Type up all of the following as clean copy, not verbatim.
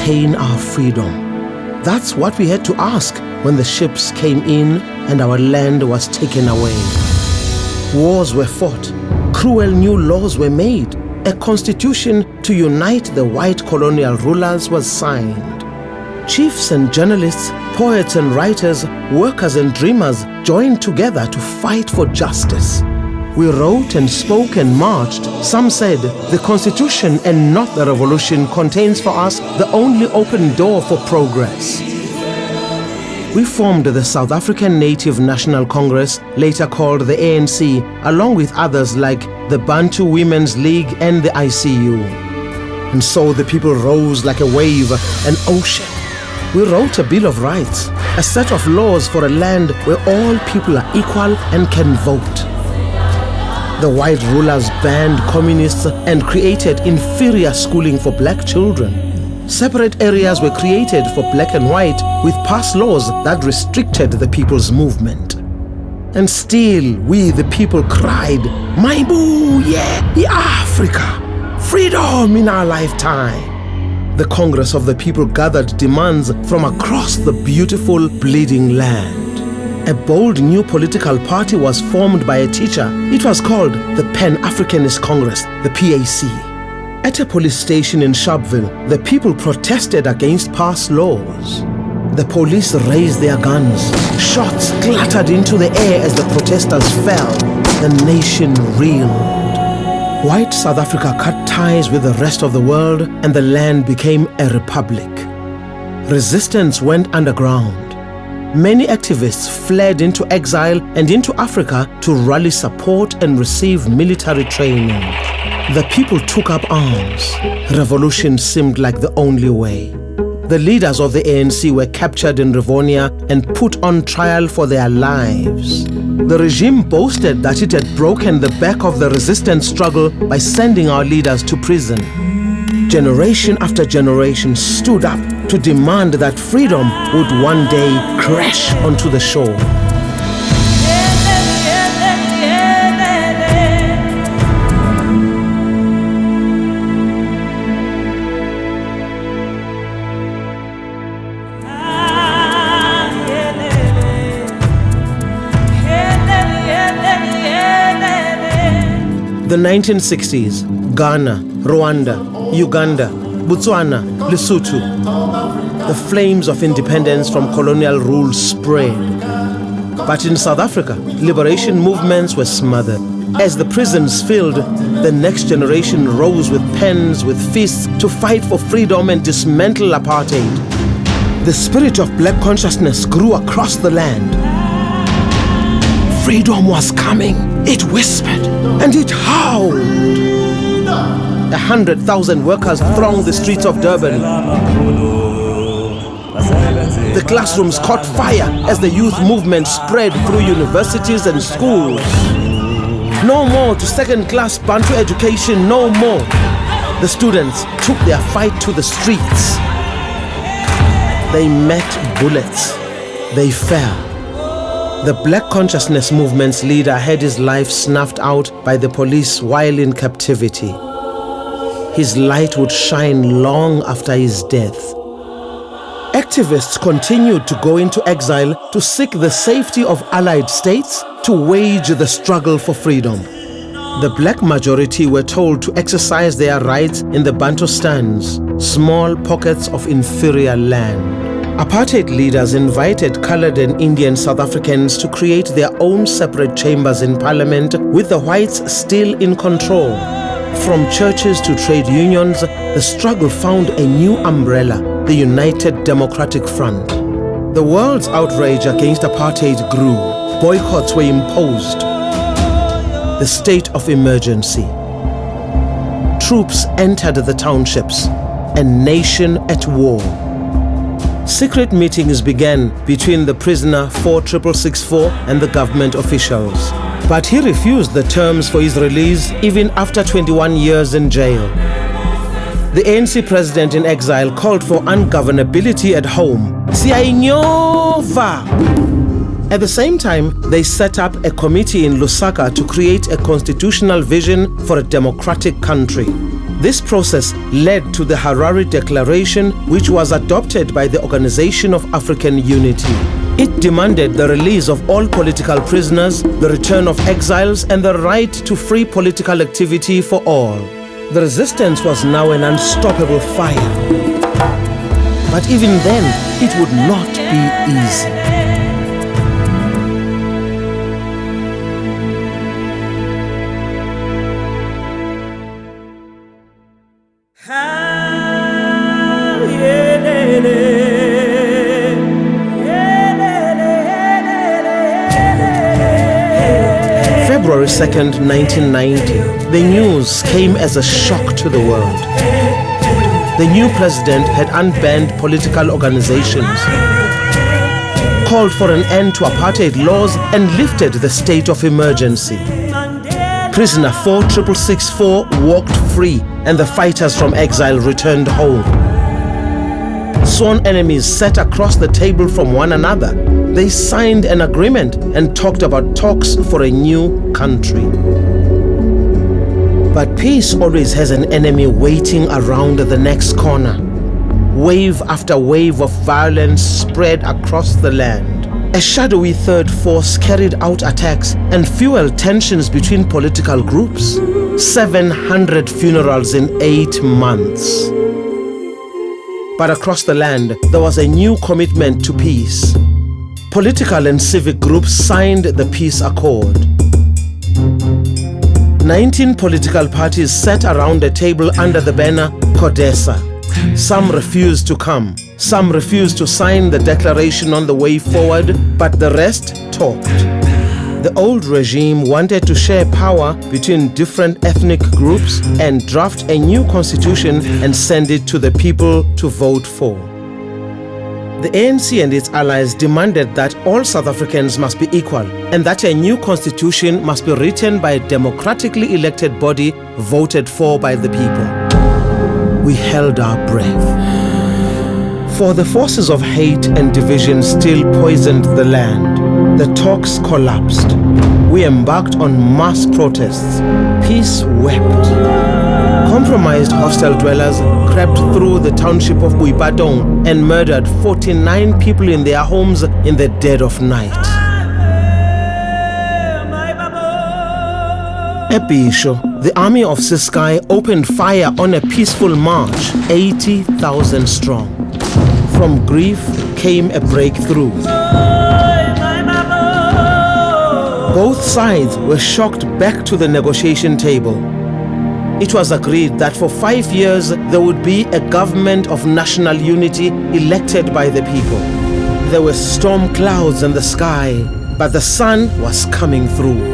maintain our freedom? That's what we had to ask when the ships came in and our land was taken away. Wars were fought, cruel new laws were made, a constitution to unite the white colonial rulers was signed. Chiefs and journalists, poets and writers, workers and dreamers joined together to fight for justice. We wrote and spoke and marched. Some said the Constitution and not the revolution contains for us the only open door for progress. We formed the South African Native National Congress, later called the ANC, along with others like the Bantu Women's League and the ICU. And so the people rose like a wave, an ocean. We wrote a Bill of Rights, a set of laws for a land where all people are equal and can vote. The white rulers banned communists and created inferior schooling for black children. Separate areas were created for black and white with passed laws that restricted the people's movement. And still, we the people cried, Maibu, yeah, Africa, freedom in our lifetime. The Congress of the People gathered demands from across the beautiful, bleeding land. A bold new political party was formed by a teacher. It was called the Pan-Africanist Congress, the PAC. At a police station in Sharpeville, the people protested against passed laws. The police raised their guns. Shots clattered into the air as the protesters fell. The nation reeled. White South Africa cut ties with the rest of the world and the land became a republic. Resistance went underground. Many activists fled into exile and into Africa to rally support and receive military training. The people took up arms. Revolution seemed like the only way. The leaders of the ANC were captured in Rivonia and put on trial for their lives. The regime boasted that it had broken the back of the resistance struggle by sending our leaders to prison. Generation after generation stood up to demand that freedom would one day crash onto the shore. The 1960s, Ghana, Rwanda, Uganda, Botswana, Lesotho. The flames of independence from colonial rule spread. But in South Africa, liberation movements were smothered. As the prisons filled, the next generation rose with pens, with fists to fight for freedom and dismantle apartheid. The spirit of black consciousness grew across the land. Freedom was coming, it whispered, and it howled. 100,000 workers thronged the streets of Durban. The classrooms caught fire as the youth movement spread through universities and schools. No more to second-class Bantu education, no more. The students took their fight to the streets. They met bullets. They fell. The Black Consciousness Movement's leader had his life snuffed out by the police while in captivity. His light would shine long after his death. Activists continued to go into exile to seek the safety of allied states to wage the struggle for freedom. The black majority were told to exercise their rights in the Bantustans, small pockets of inferior land. Apartheid leaders invited colored and Indian South Africans to create their own separate chambers in parliament with the whites still in control. From churches to trade unions, the struggle found a new umbrella, the United Democratic Front. The world's outrage against apartheid grew. Boycotts were imposed. The state of emergency. Troops entered the townships, a nation at war. Secret meetings began between the prisoner 4664 and the government officials. But he refused the terms for his release even after 21 years in jail. The ANC president in exile called for ungovernability at home. At the same time, they set up a committee in Lusaka to create a constitutional vision for a democratic country. This process led to the Harare Declaration, which was adopted by the Organization of African Unity. It demanded the release of all political prisoners, the return of exiles, and the right to free political activity for all. The resistance was now an unstoppable fire. But even then, it would not be easy. February 2nd, 1990, the news came as a shock to the world. The new president had unbanned political organizations, called for an end to apartheid laws, and lifted the state of emergency. Prisoner 4664 walked free, and the fighters from exile returned home. Sworn enemies sat across the table from one another. They signed an agreement and talked about talks for a new country. But peace always has an enemy waiting around the next corner. Wave after wave of violence spread across the land. A shadowy third force carried out attacks and fueled tensions between political groups. 700 funerals in 8 months. But across the land, there was a new commitment to peace. Political and civic groups signed the peace accord. 19 political parties sat around a table under the banner CODESA. Some refused to come. Some refused to sign the declaration on the way forward, but the rest talked. The old regime wanted to share power between different ethnic groups and draft a new constitution and send it to the people to vote for. The ANC and its allies demanded that all South Africans must be equal and that a new constitution must be written by a democratically elected body voted for by the people. We held our breath. For the forces of hate and division still poisoned the land. The talks collapsed. We embarked on mass protests. Peace wept. Compromised hostel dwellers crept through the township of Boipatong and murdered 49 people in their homes in the dead of night. At Bisho, the army of Ciskei opened fire on a peaceful march, 80,000 strong. From grief came a breakthrough. Both sides were shocked back to the negotiation table. It was agreed that for 5 years there would be a government of national unity elected by the people. There were storm clouds in the sky, but the sun was coming through.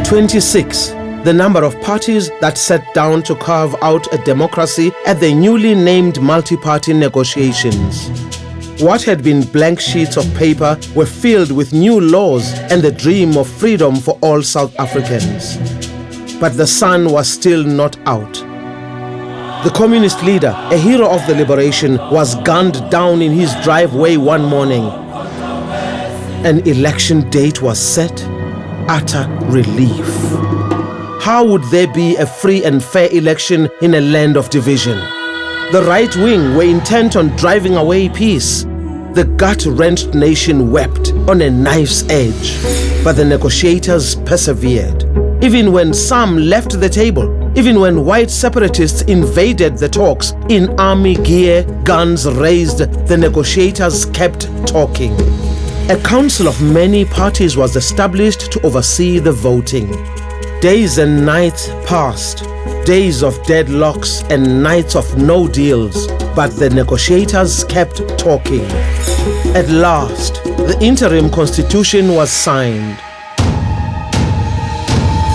"26, the number of parties that sat down to carve out a democracy at the newly named multi-party negotiations. What had been blank sheets of paper were filled with new laws and the dream of freedom for all South Africans. But the sun was still not out. The communist leader, a hero of the liberation, was gunned down in his driveway one morning. An election date was set. Utter relief. How would there be a free and fair election in a land of division? The right wing were intent on driving away peace. The gut-wrenched nation wept on a knife's edge, but the negotiators persevered. Even when some left the table, even when white separatists invaded the talks in army gear, guns raised, the negotiators kept talking. A council of many parties was established to oversee the voting. Days and nights passed, days of deadlocks and nights of no deals, but the negotiators kept talking. At last, the interim constitution was signed.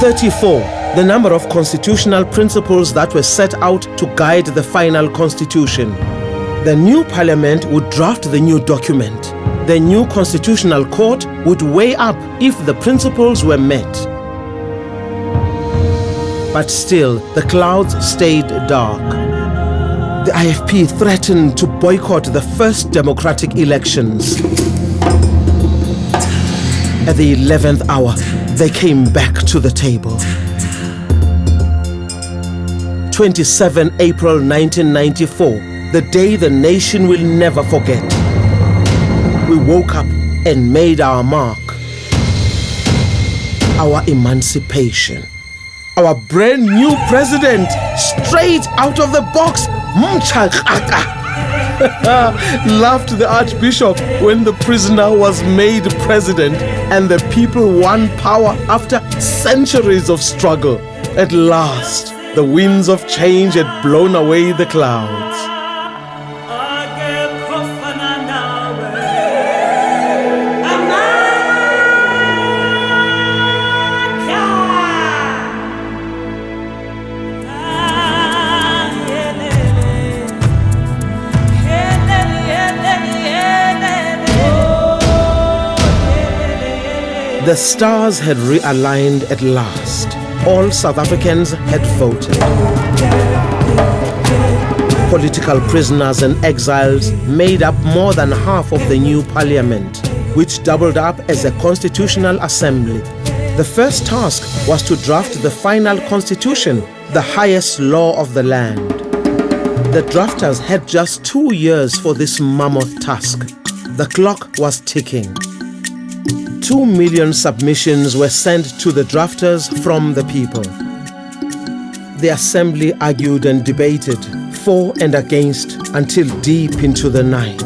34, the number of constitutional principles that were set out to guide the final constitution. The new parliament would draft the new document. The new constitutional court would weigh up if the principles were met. But still, the clouds stayed dark. The IFP threatened to boycott the first democratic elections. At the 11th hour, they came back to the table. 27 April 1994, the day the nation will never forget. We woke up and made our mark. Our emancipation. Our brand new president, straight out of the box. Laughed the Archbishop when the prisoner was made president and the people won power after centuries of struggle. At last, the winds of change had blown away the clouds. The stars had realigned at last. All South Africans had voted. Political prisoners and exiles made up more than half of the new parliament, which doubled up as a constitutional assembly. The first task was to draft the final constitution, the highest law of the land. The drafters had just 2 years for this mammoth task. The clock was ticking. 2 million submissions were sent to the drafters from the people. The assembly argued and debated, for and against, until deep into the night.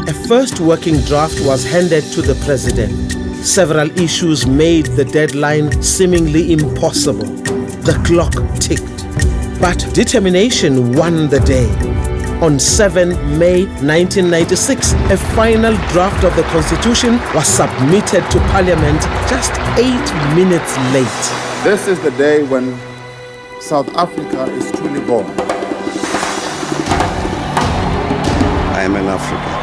A first working draft was handed to the president. Several issues made the deadline seemingly impossible. The clock ticked, but determination won the day. On 7 May 1996, a final draft of the Constitution was submitted to Parliament just 8 minutes late. This is the day when South Africa is truly born. I am an African.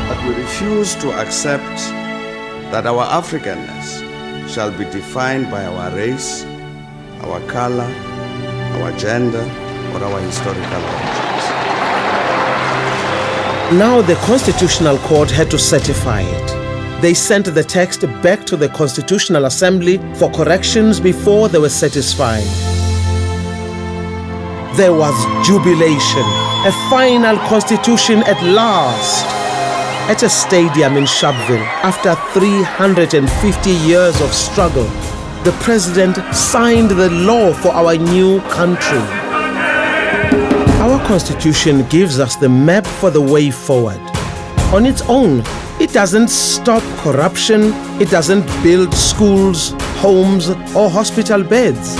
But we refuse to accept that our Africanness shall be defined by our race, our color, our gender, or our historical origins. Now the Constitutional Court had to certify it. They sent the text back to the Constitutional Assembly for corrections before they were satisfied. There was jubilation, a final constitution at last. At a stadium in Sharpeville, after 350 years of struggle, the president signed the law for our new country. Our constitution gives us the map for the way forward. On its own, it doesn't stop corruption, it doesn't build schools, homes, or hospital beds.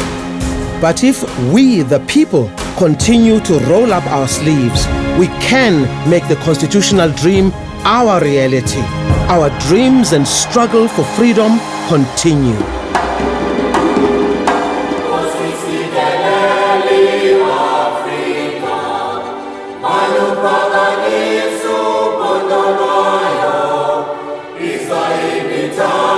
But if we, the people, continue to roll up our sleeves, we can make the constitutional dream our reality. Our dreams and struggle for freedom continue. Israel